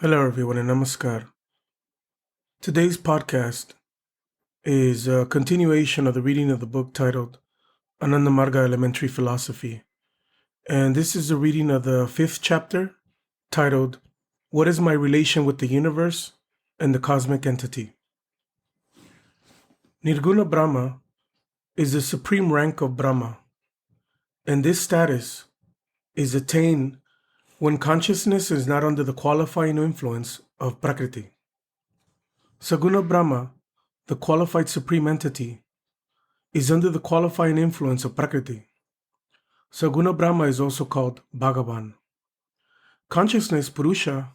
Hello, everyone, and namaskar. Today's podcast is a continuation of the reading of the book titled Ananda Marga Elementary Philosophy. And this is the reading of the 5th chapter titled What is My Relation with the Universe and the Cosmic Entity? Nirguna Brahma is the supreme rank of Brahma, and this status is attained when consciousness is not under the qualifying influence of Prakriti. Saguna Brahma, the qualified supreme entity, is under the qualifying influence of Prakriti. Saguna Brahma is also called Bhagavan. Consciousness, Purusha,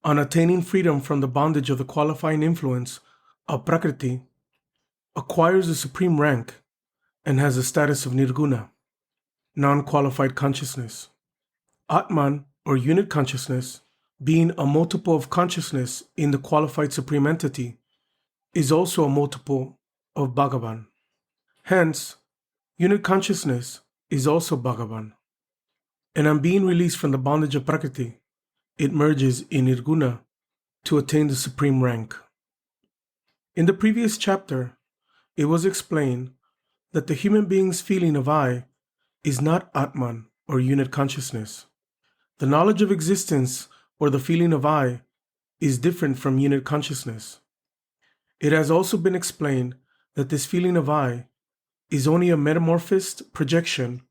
on attaining freedom from the bondage of the qualifying influence of Prakriti, acquires the supreme rank and has the status of Nirguna, non-qualified consciousness. Atman, or unit consciousness, being a multiple of consciousness in the qualified supreme entity, is also a multiple of Bhagavan. Hence, unit consciousness is also Bhagavan. And on being released from the bondage of Prakriti, it merges in Nirguna to attain the supreme rank. In the previous chapter, it was explained that the human being's feeling of I is not Atman, or unit consciousness. The knowledge of existence, or the feeling of I, is different from unit consciousness. It has also been explained that this feeling of I is only a metamorphosed projection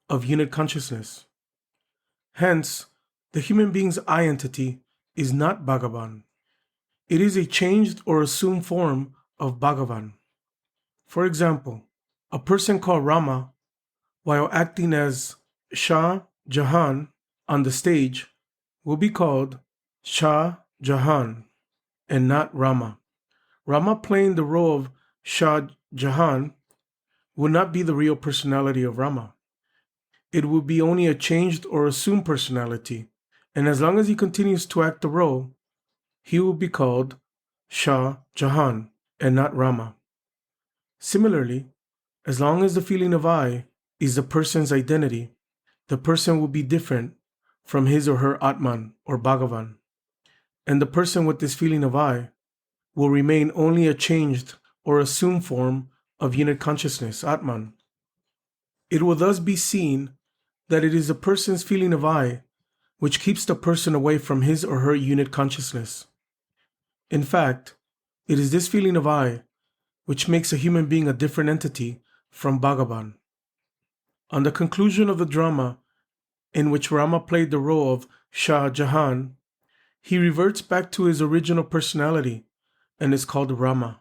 of unit consciousness. Hence, the human being's I entity is not Bhagavan. It is a changed or assumed form of Bhagavan. For example, a person called Rama, while acting as Shah Jahan on the stage, will be called Shah Jahan and not Rama. Rama playing the role of Shah Jahan would not be the real personality of Rama. It would be only a changed or assumed personality, and as long as he continues to act the role, he will be called Shah Jahan and not Rama. Similarly, as long as the feeling of I is the person's identity, the person will be different from his or her Atman or Bhagavan, and the person with this feeling of I will remain only a changed or assumed form of unit consciousness, Atman. It will thus be seen that it is the person's feeling of I which keeps the person away from his or her unit consciousness. In fact, it is this feeling of I which makes a human being a different entity from Bhagavan. On the conclusion of the drama in which Rama played the role of Shah Jahan, he reverts back to his original personality and is called Rama.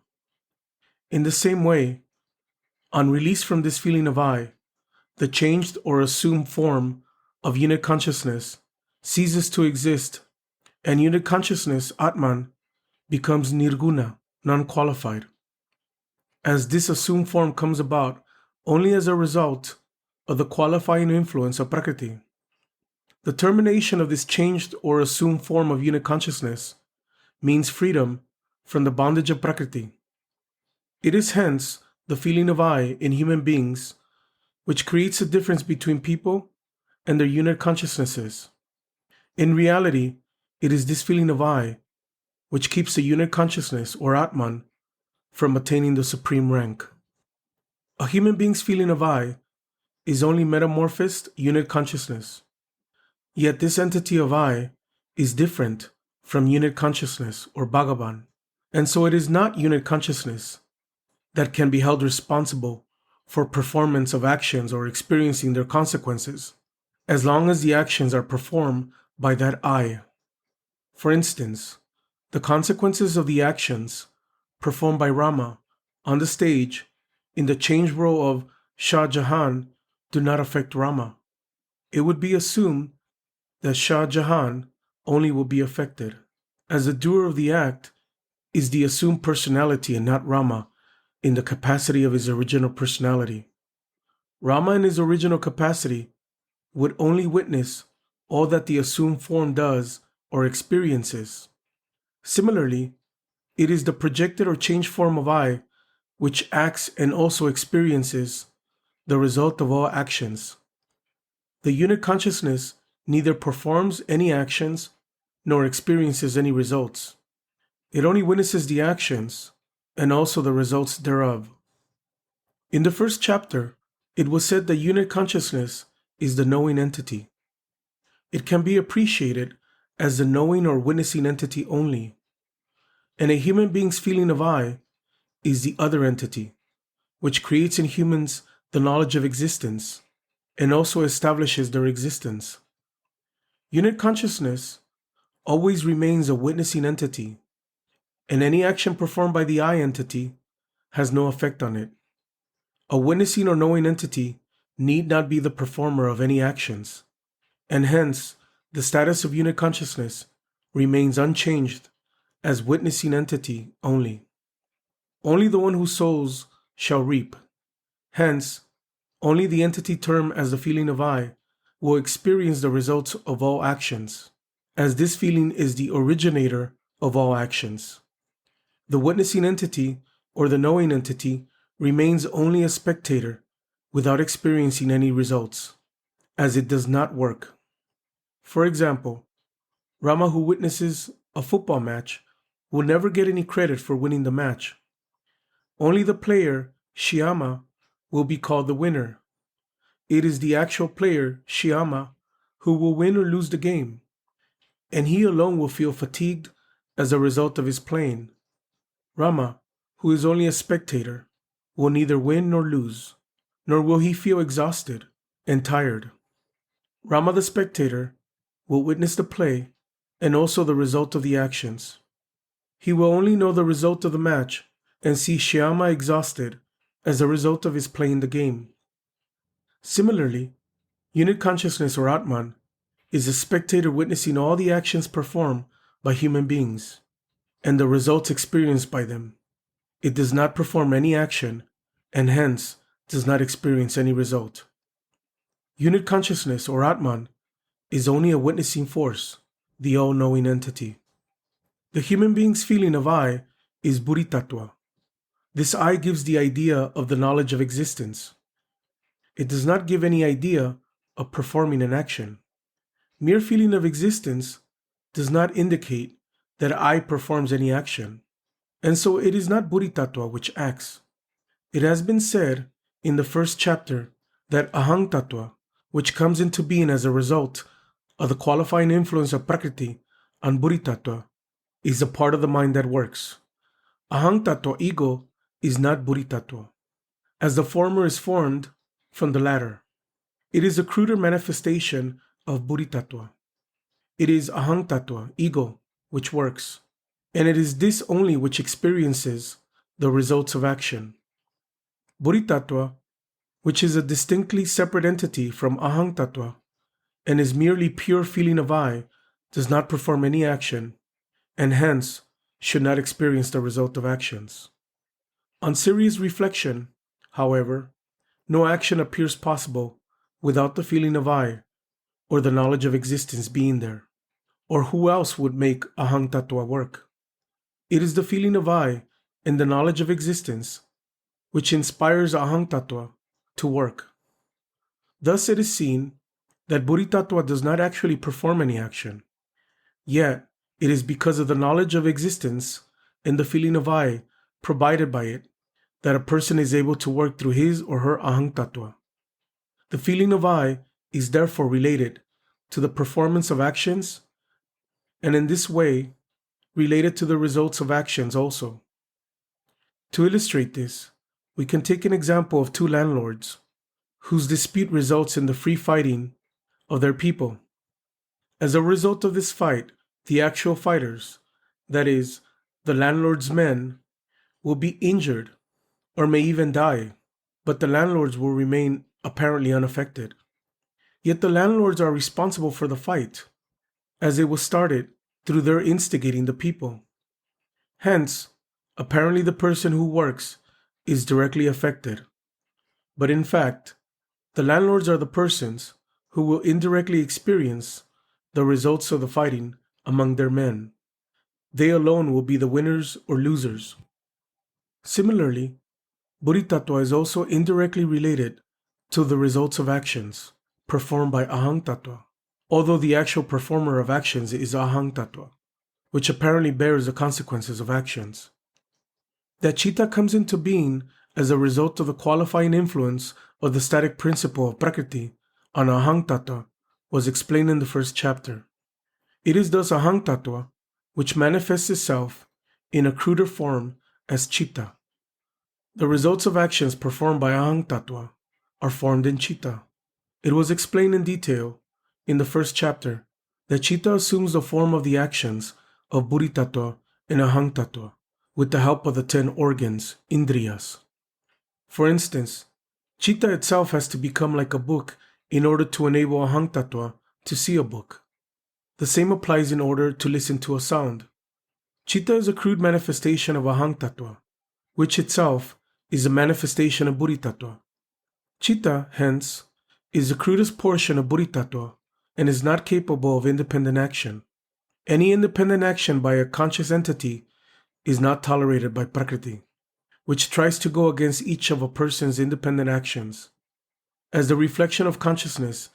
In the same way, on release from this feeling of I, the changed or assumed form of unit consciousness ceases to exist, and unit consciousness, Atman, becomes Nirguna, non-qualified. As this assumed form comes about only as a result of the qualifying influence of Prakriti, the termination of this changed or assumed form of unit consciousness means freedom from the bondage of Prakriti. It is hence the feeling of I in human beings which creates a difference between people and their unit consciousnesses. In reality, it is this feeling of I which keeps the unit consciousness, or Atman, from attaining the supreme rank. A human being's feeling of I is only metamorphosed unit consciousness. Yet this entity of I is different from unit consciousness, or Bhagavan, and so it is not unit consciousness that can be held responsible for performance of actions or experiencing their consequences, as long as the actions are performed by that I. For instance, the consequences of the actions performed by Rama on the stage in the changed role of Shah Jahan do not affect Rama. It would be assumed that Shah Jahan only will be affected, as the doer of the act is the assumed personality and not Rama in the capacity of his original personality. Rama in his original capacity would only witness all that the assumed form does or experiences. Similarly, it is the projected or changed form of I which acts and also experiences the result of all actions. The unit consciousness neither performs any actions nor experiences any results. It only witnesses the actions and also the results thereof. In the first chapter, it was said that unit consciousness is the knowing entity. It can be appreciated as the knowing or witnessing entity only, and a human being's feeling of I is the other entity, which creates in humans the knowledge of existence and also establishes their existence. Unit consciousness always remains a witnessing entity, and any action performed by the I entity has no effect on it. A witnessing or knowing entity need not be the performer of any actions, and hence the status of unit consciousness remains unchanged as witnessing entity only. Only the one who sows shall reap. Hence, only the entity termed as the feeling of I will experience the results of all actions, as this feeling is the originator of all actions. The witnessing entity or the knowing entity remains only a spectator without experiencing any results, as it does not work. For example, Rama, who witnesses a football match, will never get any credit for winning the match. Only the player, Shyama, will be called the winner. It is the actual player, Shyama, who will win or lose the game, and he alone will feel fatigued as a result of his playing. Rama, who is only a spectator, will neither win nor lose, nor will he feel exhausted and tired. Rama the spectator will witness the play and also the result of the actions. He will only know the result of the match and see Shyama exhausted as a result of his playing the game. Similarly, unit consciousness or Atman is a spectator witnessing all the actions performed by human beings and the results experienced by them. It does not perform any action and hence does not experience any result. Unit consciousness or Atman is only a witnessing force, the all-knowing entity. The human being's feeling of I is Buddhi Tattva. This I gives the idea of the knowledge of existence. It does not give any idea of performing an action. Mere feeling of existence does not indicate that I performs any action, and so it is not Buddhi Tattva which acts. It has been said in the first chapter that Ahang Tattva, which comes into being as a result of the qualifying influence of Prakriti on Buddhi Tattva, is a part of the mind that works. Ahang Tattva, ego, is not Buddhi Tattva, as the former is formed from the latter. It is a cruder manifestation of Buddhi Tattva. It is Ahang Tattva, ego, which works, and it is this only which experiences the results of action. Buddhi Tattva, which is a distinctly separate entity from Ahang Tattva and is merely pure feeling of I, does not perform any action, and hence should not experience the result of actions. On serious reflection, however, no action appears possible without the feeling of I or the knowledge of existence being there. Or who else would make Ahang Tattva work? It is the feeling of I and the knowledge of existence which inspires Ahang Tattva to work. Thus it is seen that Buddhi Tattva does not actually perform any action. Yet, it is because of the knowledge of existence and the feeling of I provided by it that a person is able to work through his or her Ahang Tattva. The feeling of I is therefore related to the performance of actions, and in this way, related to the results of actions also. To illustrate this, we can take an example of two landlords whose dispute results in the free fighting of their people. As a result of this fight, the actual fighters, that is, the landlord's men, will be injured or may even die, but the landlords will remain apparently unaffected. Yet the landlords are responsible for the fight, as it was started through their instigating the people. Hence, apparently the person who works is directly affected. But in fact, the landlords are the persons who will indirectly experience the results of the fighting among their men. They alone will be the winners or losers. Similarly, Buddhi Tattva is also indirectly related to the results of actions performed by Ahang Tattva. although the actual performer of actions is Ahang Tattva, which apparently bears the consequences of actions. That Chitta comes into being as a result of the qualifying influence of the static principle of Prakriti on Ahang Tattva was explained in the first chapter. It is thus Ahang Tattva which manifests itself in a cruder form as Chitta. The results of actions performed by Ahang Tattva are formed in Chitta. It was explained in detail in the first chapter that Chitta assumes the form of the actions of Buddhi Tattva and Ahang Tattva with the help of the 10 organs, Indriyas. For instance, Chitta itself has to become like a book in order to enable Ahang Tattva to see a book. The same applies in order to listen to a sound. Chitta is a crude manifestation of Ahang Tattva, which itself is a manifestation of Buddhi Tattva. Chitta, hence, is the crudest portion of Buddhi Tattva and is not capable of independent action. Any independent action by a conscious entity is not tolerated by Prakriti, which tries to go against each of a person's independent actions. As the reflection of consciousness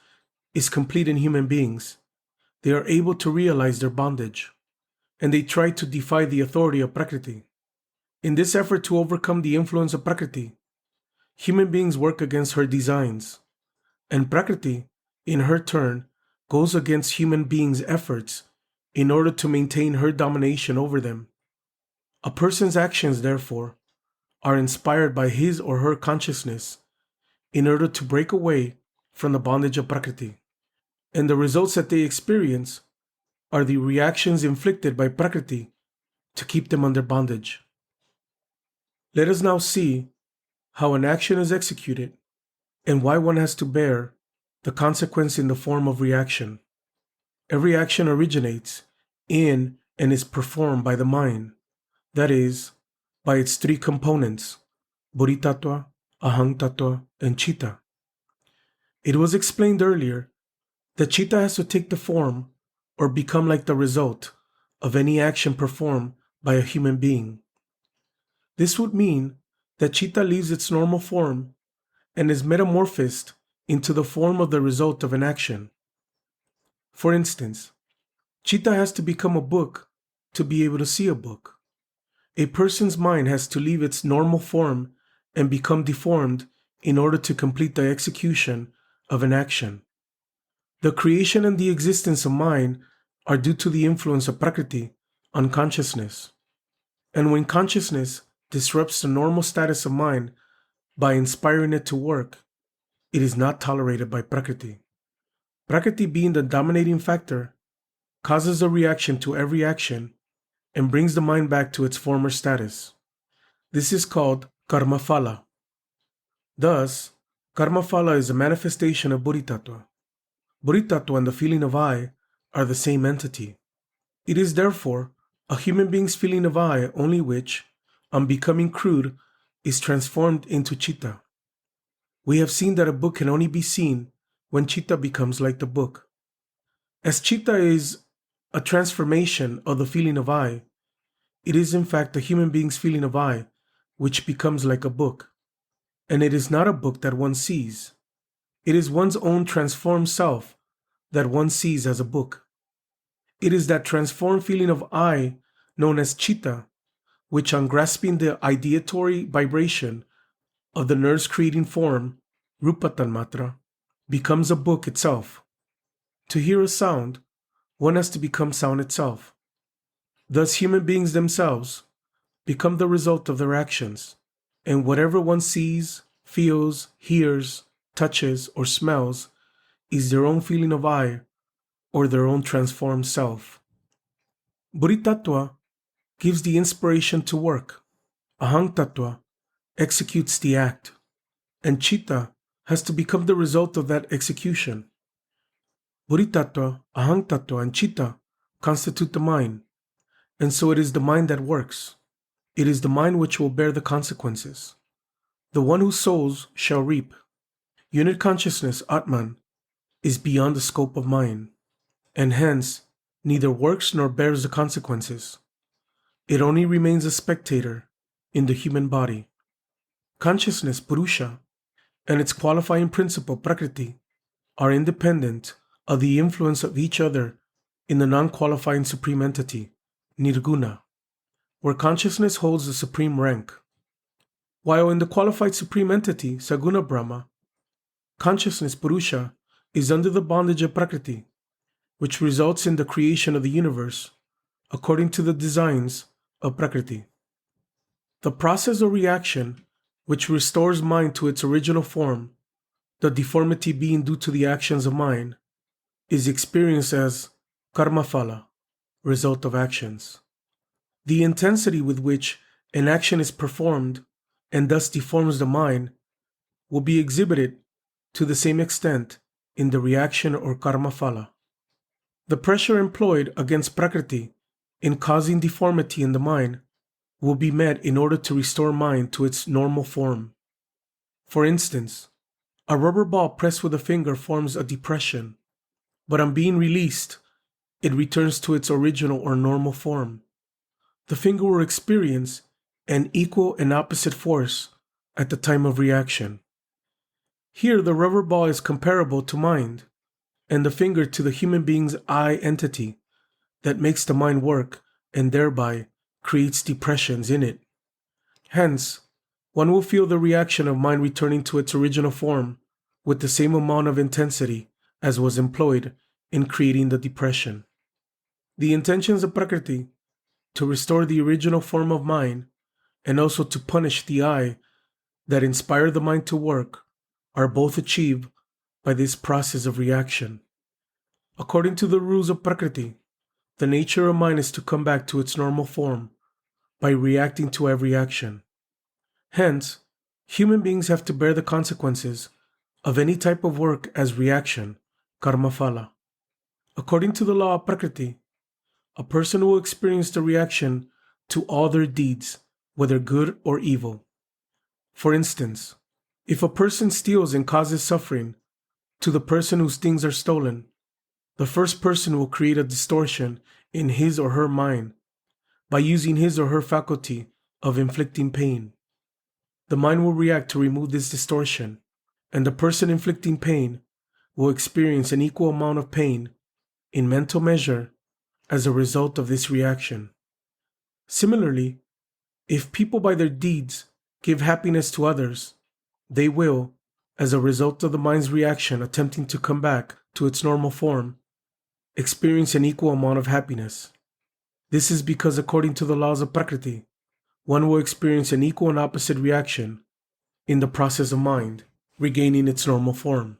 is complete in human beings, they are able to realize their bondage, and they try to defy the authority of Prakriti. In this effort to overcome the influence of Prakriti, human beings work against her designs, and Prakriti, in her turn, goes against human beings' efforts in order to maintain her domination over them. A person's actions, therefore, are inspired by his or her consciousness in order to break away from the bondage of Prakriti, and the results that they experience are the reactions inflicted by Prakriti to keep them under bondage. Let us now see how an action is executed and why one has to bear the consequence in the form of reaction. Every action originates in and is performed by the mind, that is, by its 3 components, Buddhi Tattva, Ahang Tattva, and Chitta. It was explained earlier that Chitta has to take the form or become like the result of any action performed by a human being. This would mean that Chitta leaves its normal form and is metamorphosed into the form of the result of an action. For instance, Chitta has to become a book to be able to see a book. A person's mind has to leave its normal form and become deformed in order to complete the execution of an action. The creation and the existence of mind are due to the influence of Prakriti on consciousness. And when consciousness disrupts the normal status of mind by inspiring it to work, it is not tolerated by Prakriti. Prakriti, being the dominating factor, causes a reaction to every action and brings the mind back to its former status. This is called karmaphala. Thus, karmaphala is a manifestation of Buddhi Tattva. Buddhi Tattva and the feeling of I are the same entity. It is therefore a human being's feeling of I only which, on becoming crude, is transformed into Chitta. We have seen that a book can only be seen when Chitta becomes like the book. As Chitta is a transformation of the feeling of I, it is in fact a human being's feeling of I which becomes like a book. And it is not a book that one sees. It is one's own transformed self that one sees as a book. It is that transformed feeling of I known as Chitta, which on grasping the ideatory vibration of the nerves creating form, Rupa Tanmatra, becomes a book itself. To hear a sound, one has to become sound itself. Thus human beings themselves become the result of their actions, and whatever one sees, feels, hears, touches, or smells is their own feeling of I or their own transformed self. Buddhi Tattva gives the inspiration to work. Ahang Tattva executes the act, and Chitta has to become the result of that execution. Buddhi Tattva, Ahang Tattva, and Chitta constitute the mind, and so it is the mind that works. It is the mind which will bear the consequences. The one who sows shall reap. Unit consciousness, Atman, is beyond the scope of mind, and hence neither works nor bears the consequences. It only remains a spectator in the human body. Consciousness, Purusha, and its qualifying principle, Prakriti, are independent of the influence of each other in the non-qualifying supreme entity, nirguna, where consciousness holds the supreme rank. While in the qualified supreme entity, saguna Brahma, consciousness, purusha, is under the bondage of prakriti, which results in the creation of the universe according to the designs of prakriti. The process or reaction which restores mind to its original form, the deformity being due to the actions of mind, is experienced as karmaphala, result of actions. The intensity with which an action is performed and thus deforms the mind will be exhibited to the same extent in the reaction or karmaphala. The pressure employed against prakriti in causing deformity in the mind will be met in order to restore mind to its normal form. For instance, a rubber ball pressed with a finger forms a depression, but on being released, it returns to its original or normal form. The finger will experience an equal and opposite force at the time of reaction. Here, the rubber ball is comparable to mind, and the finger to the human being's I entity that makes the mind work and thereby creates depressions in it. Hence, one will feel the reaction of mind returning to its original form with the same amount of intensity as was employed in creating the depression. The intentions of Prakriti to restore the original form of mind and also to punish the I that inspire the mind to work are both achieved by this process of reaction. According to the rules of Prakriti, the nature of mind is to come back to its normal form by reacting to every action. Hence, human beings have to bear the consequences of any type of work as reaction, karmaphala. According to the law of Prakriti, a person will experience the reaction to all their deeds, whether good or evil. For instance, if a person steals and causes suffering to the person whose things are stolen, the first person will create a distortion in his or her mind by using his or her faculty of inflicting pain. The mind will react to remove this distortion, and the person inflicting pain will experience an equal amount of pain in mental measure as a result of this reaction. Similarly, if people by their deeds give happiness to others, they will, as a result of the mind's reaction attempting to come back to its normal form, experience an equal amount of happiness. This is because according to the laws of Prakriti, one will experience an equal and opposite reaction in the process of mind regaining its normal form.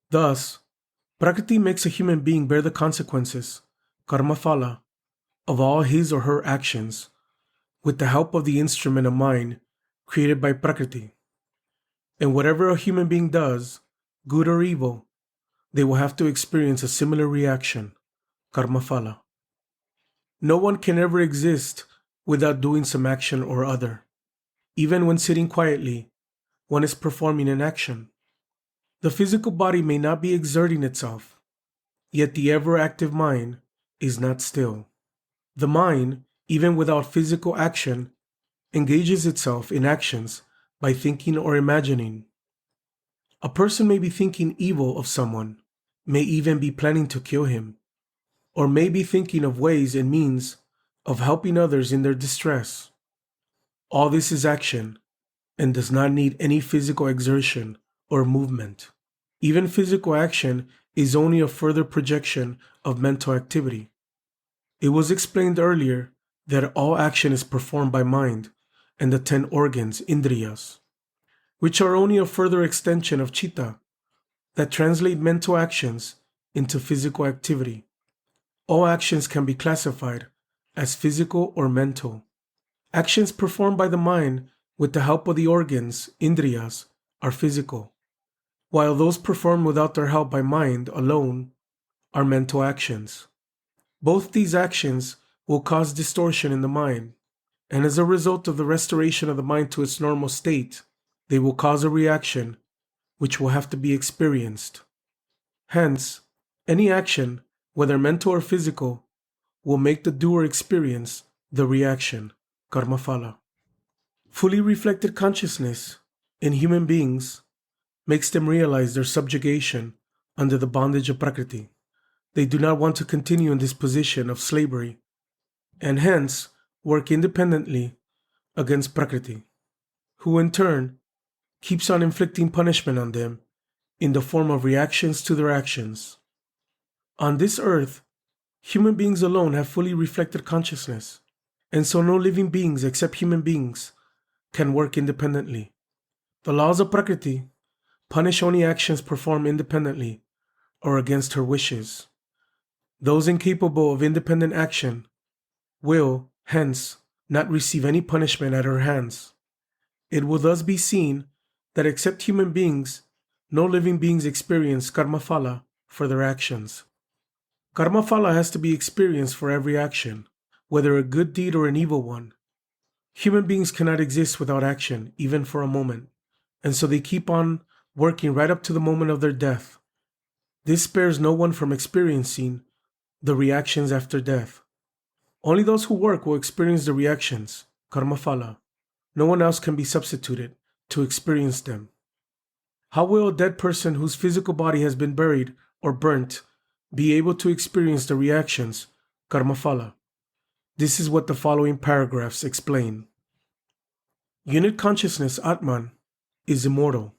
Thus, Prakriti makes a human being bear the consequences, karmaphala, of all his or her actions with the help of the instrument of mind created by Prakriti. And whatever a human being does, good or evil, they will have to experience a similar reaction, karmaphala. No one can ever exist without doing some action or other. Even when sitting quietly, one is performing an action. The physical body may not be exerting itself, yet the ever-active mind is not still. The mind, even without physical action, engages itself in actions by thinking or imagining. A person may be thinking evil of someone, may even be planning to kill him, or may be thinking of ways and means of helping others in their distress. All this is action and does not need any physical exertion or movement. Even physical action is only a further projection of mental activity. It was explained earlier that all action is performed by mind and the 10 organs, indriyas, which are only a further extension of chitta that translate mental actions into physical activity. All actions can be classified as physical or mental. Actions performed by the mind with the help of the organs, indriyas, are physical, while those performed without their help by mind alone are mental actions. Both these actions will cause distortion in the mind, and as a result of the restoration of the mind to its normal state, they will cause a reaction which will have to be experienced. Hence, any action, whether mental or physical, will make the doer experience the reaction, karmaphala. Fully reflected consciousness in human beings makes them realize their subjugation under the bondage of Prakriti. They do not want to continue in this position of slavery, and hence work independently against Prakriti, who in turn keeps on inflicting punishment on them in the form of reactions to their actions. On this earth, human beings alone have fully reflected consciousness, and so no living beings except human beings can work independently. The laws of Prakriti punish only actions performed independently or against her wishes. Those incapable of independent action will, hence, not receive any punishment at her hands. It will thus be seen that except human beings, no living beings experience karmaphala for their actions. Karmaphala has to be experienced for every action, whether a good deed or an evil one. Human beings cannot exist without action, even for a moment, and so they keep on working right up to the moment of their death. This spares no one from experiencing the reactions after death. Only those who work will experience the reactions, karmaphala. No one else can be substituted to experience them. How will a dead person whose physical body has been buried or burnt be able to experience the reactions, karmaphala? This is what the following paragraphs explain. Unit consciousness, Atman, is immortal.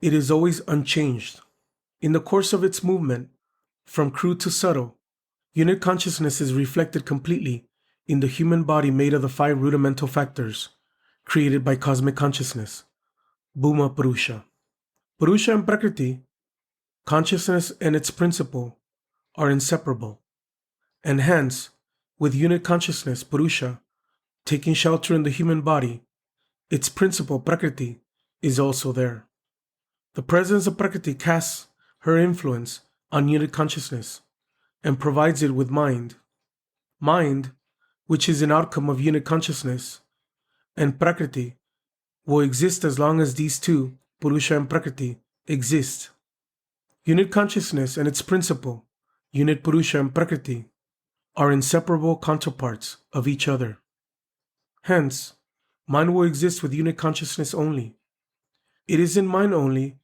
It is always unchanged. In the course of its movement, from crude to subtle, unit consciousness is reflected completely in the human body made of the 5 rudimental factors created by cosmic consciousness, Bhuma Purusha. Purusha and Prakriti, consciousness and its principle, are inseparable, and hence, with unit consciousness, Purusha, taking shelter in the human body, its principle, Prakriti, is also there. The presence of Prakriti casts her influence on unit consciousness and provides it with mind. Mind, which is an outcome of unit consciousness, and Prakriti, will exist as long as these two, Purusha and Prakriti, exist. Unit consciousness and its principle, unit Purusha and Prakriti, are inseparable counterparts of each other. Hence, mind will exist with unit consciousness only. It is in mind only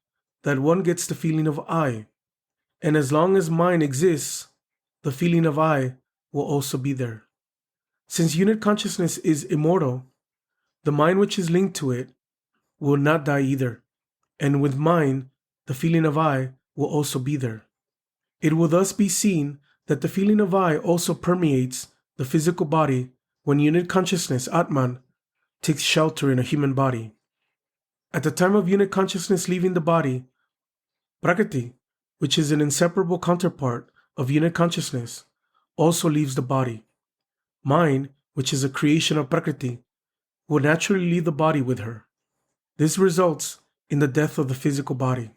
that one gets the feeling of I, and as long as mind exists, the feeling of I will also be there. Since unit consciousness is immortal, the mind which is linked to it will not die either, and with mind, the feeling of I will also be there. It will thus be seen that the feeling of I also permeates the physical body when unit consciousness, Atman, takes shelter in a human body. At the time of unit consciousness leaving the body, Prakriti, which is an inseparable counterpart of unit consciousness, also leaves the body. Mind, which is a creation of Prakriti, will naturally leave the body with her. This results in the death of the physical body.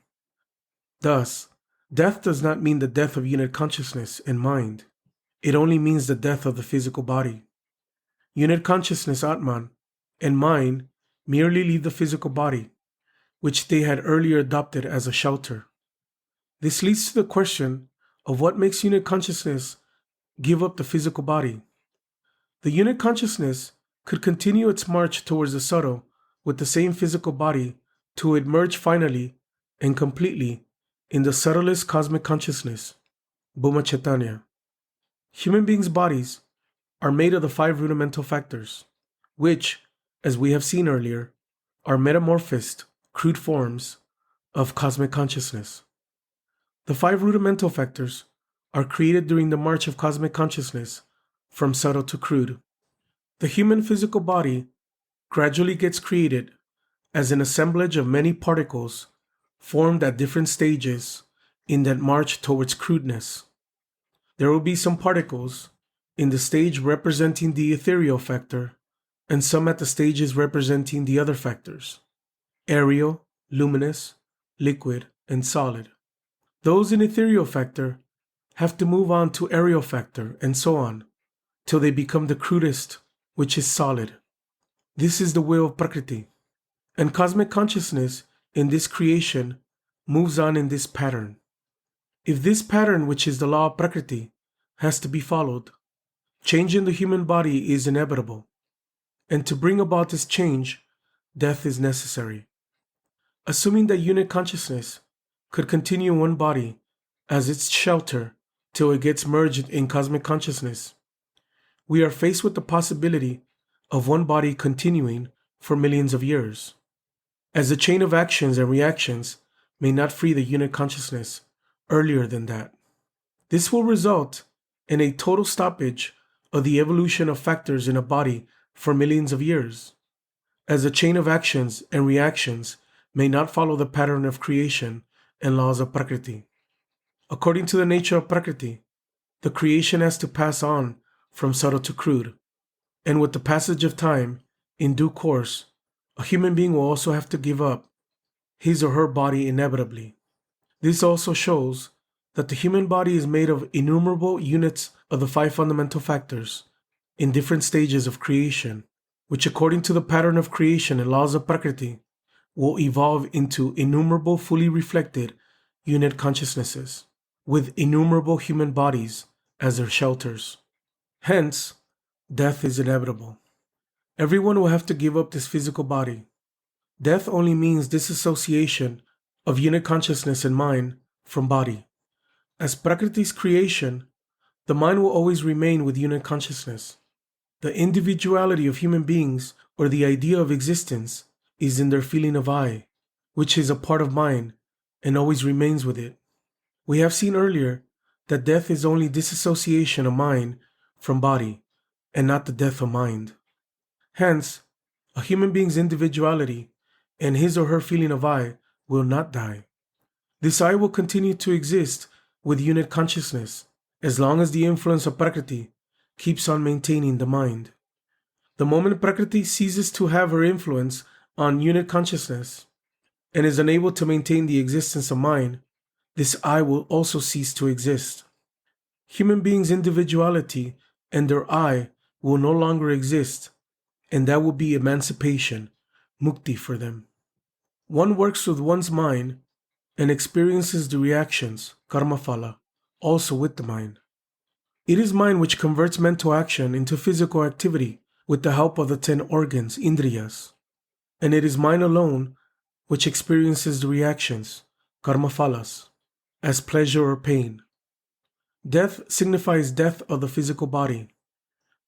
Thus, death does not mean the death of unit consciousness and mind. It only means the death of the physical body. Unit consciousness, Atman, and mind merely leave the physical body, which they had earlier adopted as a shelter. This leads to the question of what makes unit consciousness give up the physical body. The unit consciousness could continue its march towards the subtle with the same physical body to emerge finally and completely in the subtlest cosmic consciousness, Bhuma Chaitanya. Human beings' bodies are made of the 5 rudimental factors, which, as we have seen earlier, are metamorphosed, crude forms of cosmic consciousness. The 5 rudimental factors are created during the march of cosmic consciousness from subtle to crude. The human physical body gradually gets created as an assemblage of many particles formed at different stages in that march towards crudeness. There will be some particles in the stage representing the ethereal factor and some at the stages representing the other factors, aerial, luminous, liquid, and solid. Those in ethereal factor have to move on to aerial factor and so on till they become the crudest, which is solid. This is the will of Prakriti, and cosmic consciousness in this creation moves on in this pattern. If this pattern, which is the law of Prakriti, has to be followed, change in the human body is inevitable, and to bring about this change, death is necessary. Assuming that unit consciousness could continue in one body as its shelter till it gets merged in cosmic consciousness. We are faced with the possibility of one body continuing for millions of years, as the chain of actions and reactions may not free the unit consciousness earlier than that. This will result in a total stoppage of the evolution of factors in a body for millions of years, as the chain of actions and reactions may not follow the pattern of creation and laws of Prakriti. According to the nature of Prakriti, the creation has to pass on from subtle to crude, and with the passage of time, in due course, a human being will also have to give up his or her body inevitably. This also shows that the human body is made of innumerable units of the 5 fundamental factors in different stages of creation, which according to the pattern of creation and laws of Prakriti will evolve into innumerable fully reflected unit consciousnesses, with innumerable human bodies as their shelters. Hence, death is inevitable. Everyone will have to give up this physical body. Death only means disassociation of unit consciousness and mind from body. As Prakriti's creation, the mind will always remain with unit consciousness. The individuality of human beings, or the idea of existence, is in their feeling of I, which is a part of mind and always remains with it. We have seen earlier that death is only disassociation of mind from body, and not the death of mind. Hence, a human being's individuality and his or her feeling of I will not die. This I will continue to exist with unit consciousness as long as the influence of Prakriti keeps on maintaining the mind. The moment Prakriti ceases to have her influence on unit consciousness and is unable to maintain the existence of mind, this I will also cease to exist. Human beings' individuality and their I will no longer exist, and that will be emancipation, mukti for them. One works with one's mind and experiences the reactions, karmaphala, also with the mind. It is mind which converts mental action into physical activity with the help of the 10 organs, indriyas, and it is mind alone which experiences the reactions, karmaphalas, as pleasure or pain. Death signifies death of the physical body,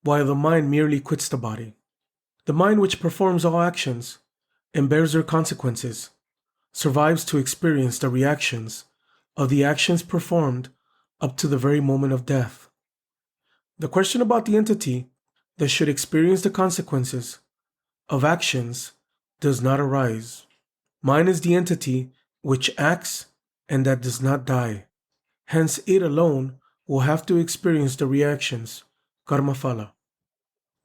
while the mind merely quits the body. The mind which performs all actions and bears their consequences survives to experience the reactions of the actions performed up to the very moment of death. The question about the entity that should experience the consequences of actions does not arise. Mind is the entity which acts and that does not die. Hence, it alone will have to experience the reactions, karmaphala.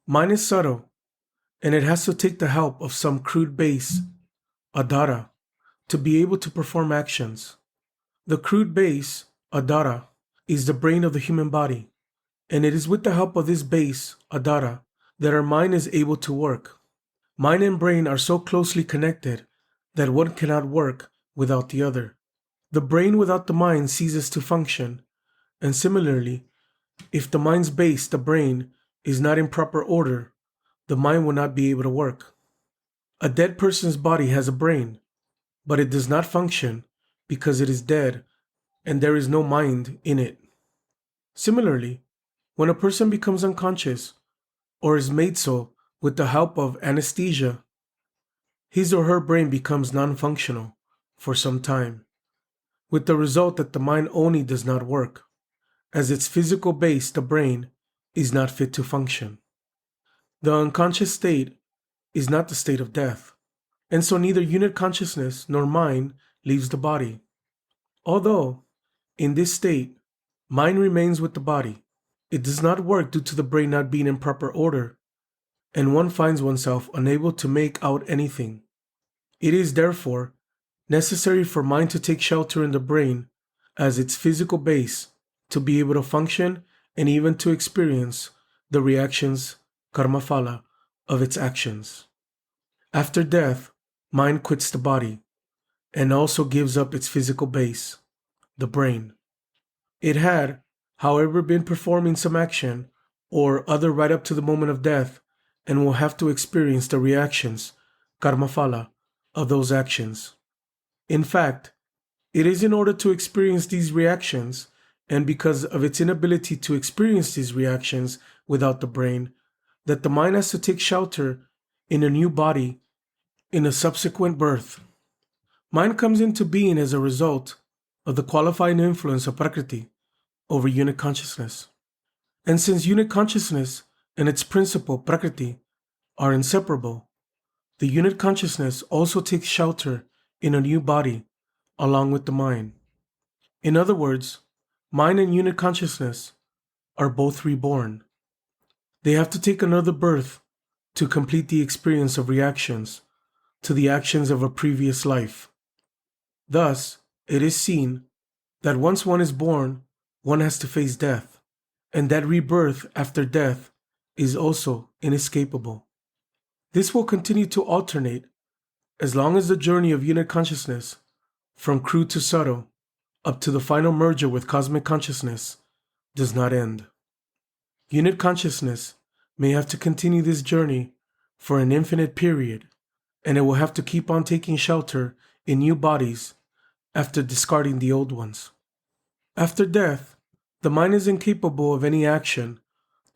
Mind is subtle, and it has to take the help of some crude base, adhara, to be able to perform actions. The crude base, adhara, is the brain of the human body, and it is with the help of this base, adhara, that our mind is able to work. Mind and brain are so closely connected that one cannot work without the other. The brain without the mind ceases to function, and similarly, if the mind's base, the brain, is not in proper order, the mind will not be able to work. A dead person's body has a brain, but it does not function because it is dead and there is no mind in it. Similarly, when a person becomes unconscious or is made so with the help of anesthesia, his or her brain becomes non-functional for some time, with the result that the mind only does not work, as its physical base, the brain, is not fit to function. The unconscious state is not the state of death, and so neither unit consciousness nor mind leaves the body. Although, in this state, mind remains with the body, it does not work due to the brain not being in proper order, and one finds oneself unable to make out anything. It is, therefore, necessary for mind to take shelter in the brain as its physical base to be able to function and even to experience the reactions, karmaphala, of its actions. After death, mind quits the body and also gives up its physical base, the brain. It had, however, been performing some action or other right up to the moment of death and will have to experience the reactions, karmaphala, of those actions. In fact, It is in order to experience these reactions, and because of its inability to experience these reactions without the brain, that the mind has to take shelter in a new body in a subsequent birth. Mind comes into being as a result of the qualifying influence of Prakriti over unit consciousness. And since unit consciousness and its principle, Prakriti, are inseparable, the unit consciousness also takes shelter in a new body along with the mind. In other words, mind and unit consciousness are both reborn. They have to take another birth to complete the experience of reactions to the actions of a previous life. Thus, it is seen that once one is born, one has to face death, and that rebirth after death is also inescapable. This will continue to alternate as long as the journey of unit consciousness, from crude to subtle, up to the final merger with cosmic consciousness, does not end. Unit consciousness may have to continue this journey for an infinite period, and it will have to keep on taking shelter in new bodies after discarding the old ones. After death, the mind is incapable of any action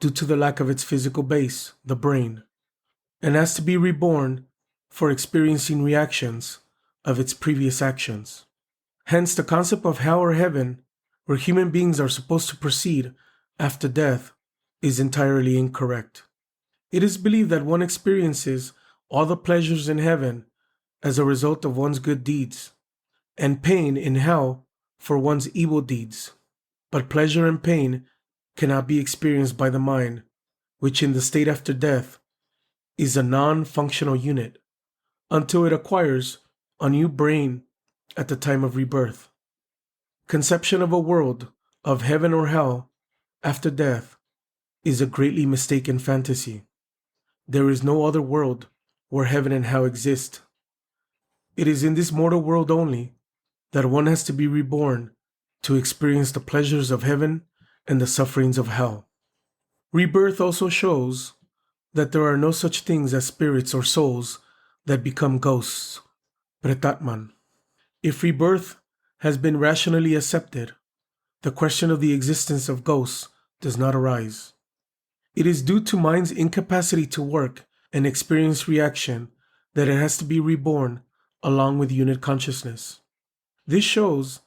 due to the lack of its physical base, the brain, and has to be reborn for experiencing reactions of its previous actions. Hence, the concept of hell or heaven, where human beings are supposed to proceed after death, is entirely incorrect. It is believed that one experiences all the pleasures in heaven as a result of one's good deeds, and pain in hell for one's evil deeds. But pleasure and pain cannot be experienced by the mind, which in the state after death is a non-functional unit, until it acquires a new brain at the time of rebirth. Conception of a world of heaven or hell after death is a greatly mistaken fantasy. There is no other world where heaven and hell exist. It is in this mortal world only that one has to be reborn to experience the pleasures of heaven and the sufferings of hell. Rebirth also shows that there are no such things as spirits or souls that become ghosts, pretatman. If rebirth has been rationally accepted, the question of the existence of ghosts does not arise. It is due to mind's incapacity to work and experience reaction that it has to be reborn along with unit consciousness. This shows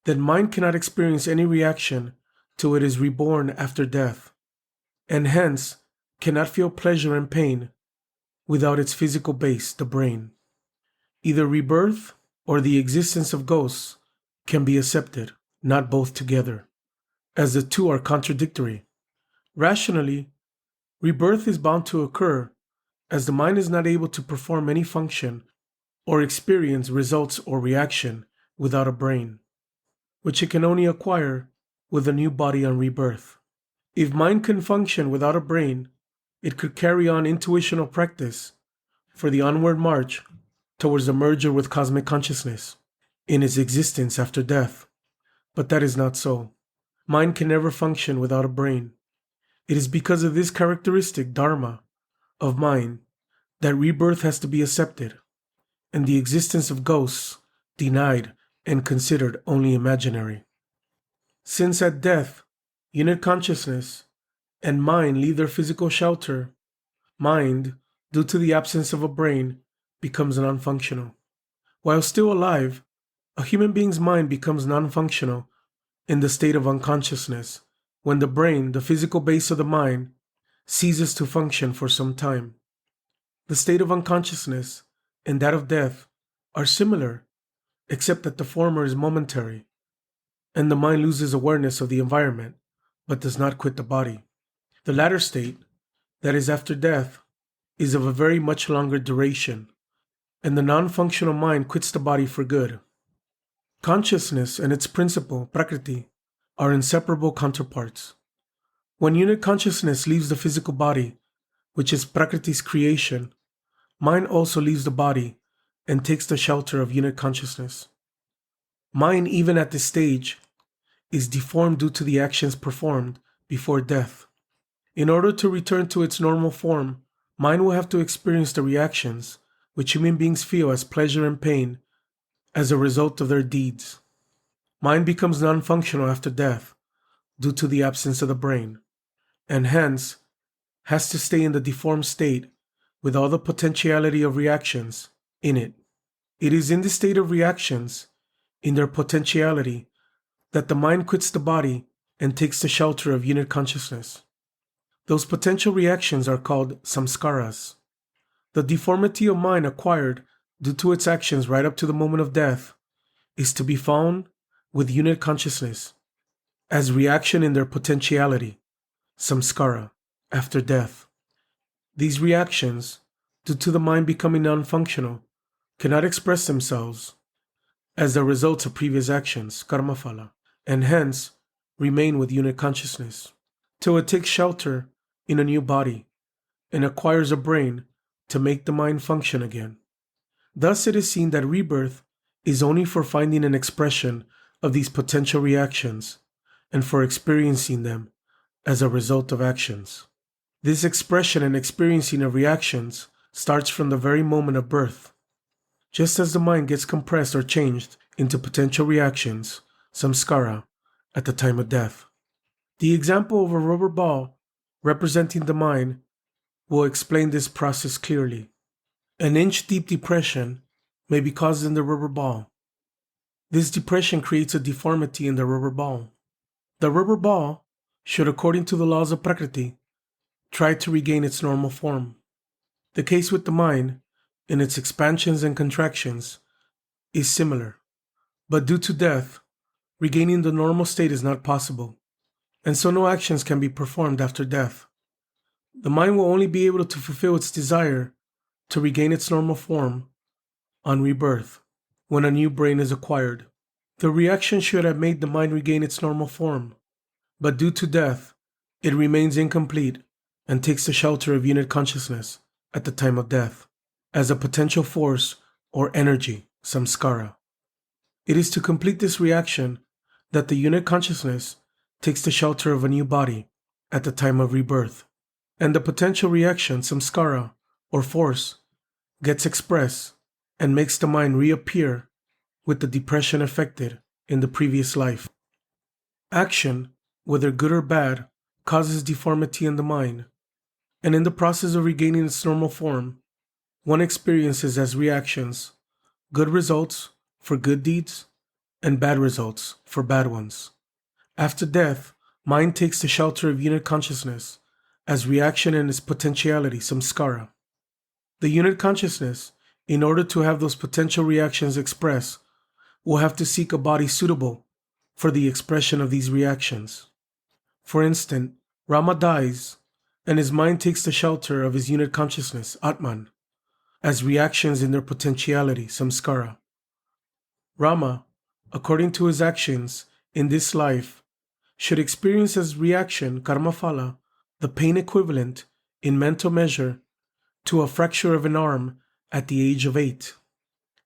that mind cannot experience any reaction till it is reborn after death, and hence cannot feel pleasure and pain without its physical base, the brain. Either rebirth or the existence of ghosts can be accepted, not both together, as the two are contradictory. Rationally, rebirth is bound to occur, as the mind is not able to perform any function or experience results or reaction without a brain, which it can only acquire with a new body on rebirth. If mind can function without a brain, it could carry on intuitional practice for the onward march towards the merger with cosmic consciousness in its existence after death. But that is not so. Mind can never function without a brain. It is because of this characteristic dharma of mind that rebirth has to be accepted, and the existence of ghosts denied and considered only imaginary. Since at death, unit consciousness and mind leave their physical shelter, mind, due to the absence of a brain, becomes non-functional. While still alive, a human being's mind becomes non-functional in the state of unconsciousness when the brain, the physical base of the mind, ceases to function for some time. The state of unconsciousness and that of death are similar, except that the former is momentary, and the mind loses awareness of the environment, but does not quit the body. The latter state, that is after death, is of a very much longer duration, and the non-functional mind quits the body for good. Consciousness and its principle, prakriti, are inseparable counterparts. When unit consciousness leaves the physical body, which is prakriti's creation, mind also leaves the body and takes the shelter of unit consciousness. Mind, even at this stage, is deformed due to the actions performed before death. In order to return to its normal form, mind will have to experience the reactions which human beings feel as pleasure and pain as a result of their deeds. Mind becomes non-functional after death due to the absence of the brain, and hence has to stay in the deformed state with all the potentiality of reactions in it. It is in the state of reactions, in their potentiality, that the mind quits the body and takes the shelter of unit consciousness. Those potential reactions are called samskaras. The deformity of mind acquired due to its actions right up to the moment of death is to be found with unit consciousness as reaction in their potentiality, samskara, after death. These reactions, due to the mind becoming non-functional, cannot express themselves as the results of previous actions, karmaphala, and hence remain with unit consciousness, till it takes shelter in a new body and acquires a brain to make the mind function again. Thus it is seen that rebirth is only for finding an expression of these potential reactions and for experiencing them as a result of actions. This expression and experiencing of reactions starts from the very moment of birth. Just as the mind gets compressed or changed into potential reactions, samskara, at the time of death. The example of a rubber ball representing the mind will explain this process clearly. An inch-deep depression may be caused in the rubber ball. This depression creates a deformity in the rubber ball. The rubber ball should, according to the laws of Prakriti, try to regain its normal form. The case with the mind, in its expansions and contractions, is similar. But due to death, regaining the normal state is not possible, and so no actions can be performed after death. The mind will only be able to fulfill its desire to regain its normal form on rebirth, when a new brain is acquired. The reaction should have made the mind regain its normal form, but due to death, it remains incomplete and takes the shelter of unit consciousness at the time of death, as a potential force or energy, samskara. It is to complete this reaction that the unit consciousness takes the shelter of a new body at the time of rebirth, and the potential reaction, samskara, or force, gets expressed and makes the mind reappear with the depression affected in the previous life. Action, whether good or bad, causes deformity in the mind, and in the process of regaining its normal form, one experiences as reactions good results for good deeds and bad results for bad ones. After death, mind takes the shelter of unit consciousness as reaction in its potentiality, samskara. The unit consciousness, in order to have those potential reactions expressed, will have to seek a body suitable for the expression of these reactions. For instance, Rama dies, and his mind takes the shelter of his unit consciousness, Atman, as reactions in their potentiality, samskara. Rama, according to his actions in this life, should experience as reaction, karmaphala, the pain equivalent, in mental measure, to a fracture of an arm at the age of 8,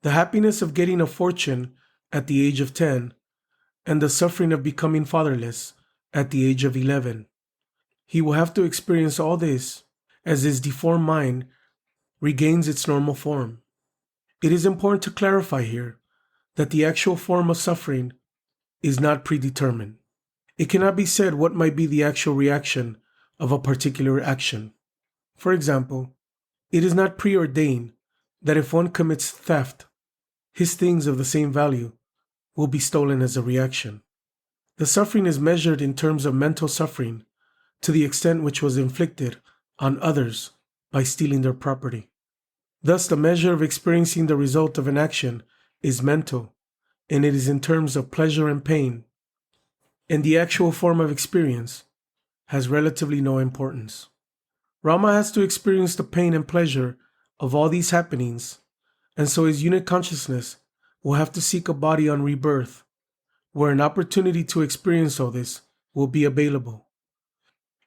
the happiness of getting a fortune at the age of 10, and the suffering of becoming fatherless at the age of 11. He will have to experience all this as his deformed mind regains its normal form. It is important to clarify here that the actual form of suffering is not predetermined. It cannot be said what might be the actual reaction of a particular action. For example, it is not preordained that if one commits theft, his things of the same value will be stolen as a reaction. The suffering is measured in terms of mental suffering to the extent which was inflicted on others by stealing their property. Thus, the measure of experiencing the result of an action is mental, and it is in terms of pleasure and pain, and the actual form of experience has relatively no importance. Rama has to experience the pain and pleasure of all these happenings, and so his unit consciousness will have to seek a body on rebirth, where an opportunity to experience all this will be available.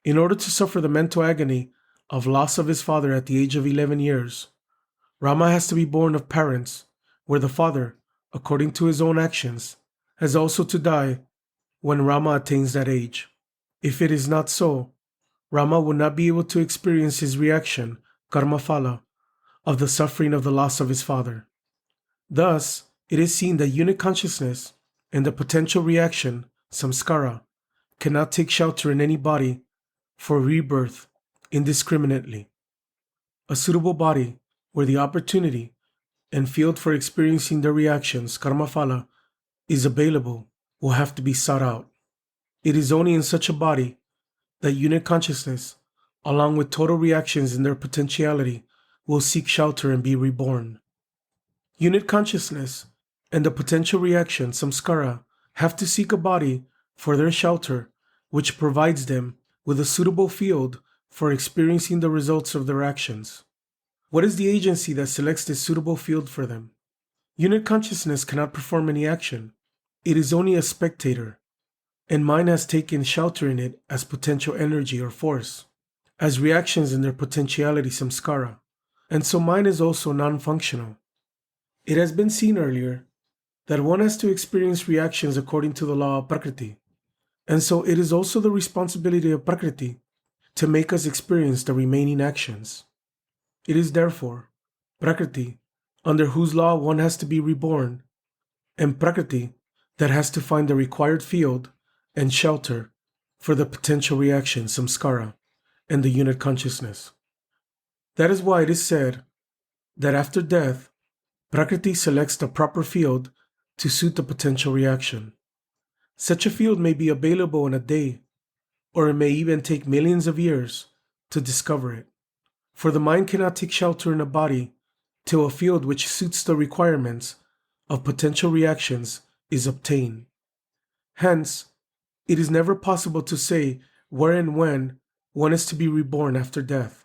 In order to suffer the mental agony of loss of his father at the age of 11 years, Rama has to be born of parents where the father, according to his own actions, has also to die when Rama attains that age. If it is not so, Rama will not be able to experience his reaction, karmaphala, of the suffering of the loss of his father. Thus, it is seen that unit consciousness and the potential reaction, samskara, cannot take shelter in any body for rebirth indiscriminately. A suitable body where the opportunity and field for experiencing the reactions, karmaphala, is available will have to be sought out. It is only in such a body that unit consciousness, along with total reactions in their potentiality, will seek shelter and be reborn. Unit consciousness and the potential reaction, samskara, have to seek a body for their shelter, which provides them with a suitable field for experiencing the results of their actions. What is the agency that selects this suitable field for them? Unit consciousness cannot perform any action. It is only a spectator, and mind has taken shelter in it as potential energy or force, as reactions in their potentiality, samskara, and so mind is also non-functional. It has been seen earlier that one has to experience reactions according to the law of Prakriti, and so it is also the responsibility of Prakriti to make us experience the remaining actions. It is therefore Prakriti, under whose law one has to be reborn, and Prakriti that has to find the required field and shelter for the potential reaction, samskara, and the unit consciousness. That is why it is said that after death, Prakriti selects the proper field to suit the potential reaction. Such a field may be available in a day, or it may even take millions of years to discover it. For the mind cannot take shelter in a body till a field which suits the requirements of potential reactions is obtained. Hence, it is never possible to say where and when one is to be reborn after death.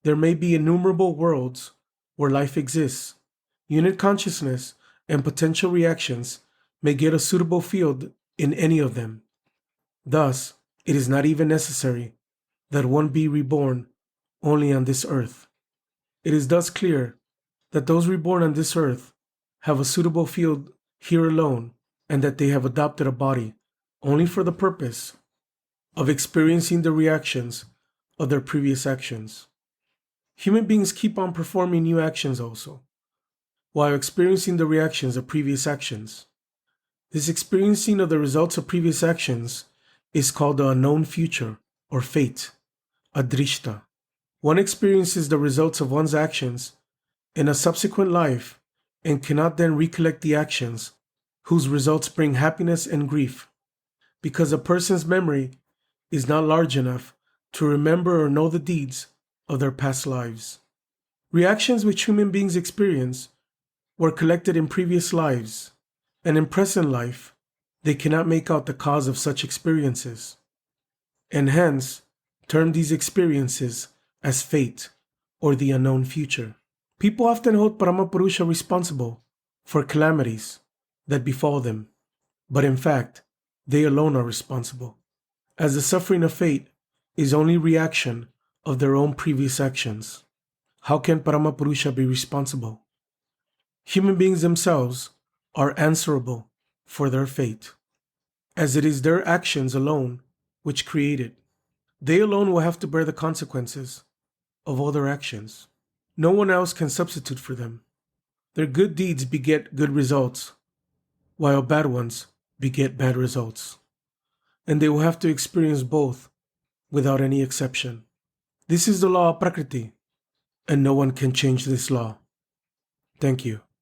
There may be innumerable worlds where life exists. Unit consciousness and potential reactions may get a suitable field in any of them. Thus, it is not even necessary that one be reborn only on this earth. It is thus clear that those reborn on this earth have a suitable field here alone, and that they have adopted a body only for the purpose of experiencing the reactions of their previous actions. Human beings keep on performing new actions also, while experiencing the reactions of previous actions. This experiencing of the results of previous actions is called the unknown future, or fate, adrishta. One experiences the results of one's actions in a subsequent life and cannot then recollect the actions whose results bring happiness and grief, because a person's memory is not large enough to remember or know the deeds of their past lives. Reactions which human beings experience were collected in previous lives, and in present life they cannot make out the cause of such experiences, and hence term these experiences as fate or the unknown future. People often hold Paramapurusha responsible for calamities that befall them, but in fact, they alone are responsible, as the suffering of fate is only reaction of their own previous actions. How can Paramapurusha be responsible? Human beings themselves are answerable for their fate, as it is their actions alone which create it. They alone will have to bear the consequences of all their actions. No one else can substitute for them. Their good deeds beget good results, while bad ones beget bad results. And they will have to experience both without any exception. This is the law of Prakriti, and no one can change this law. Thank you.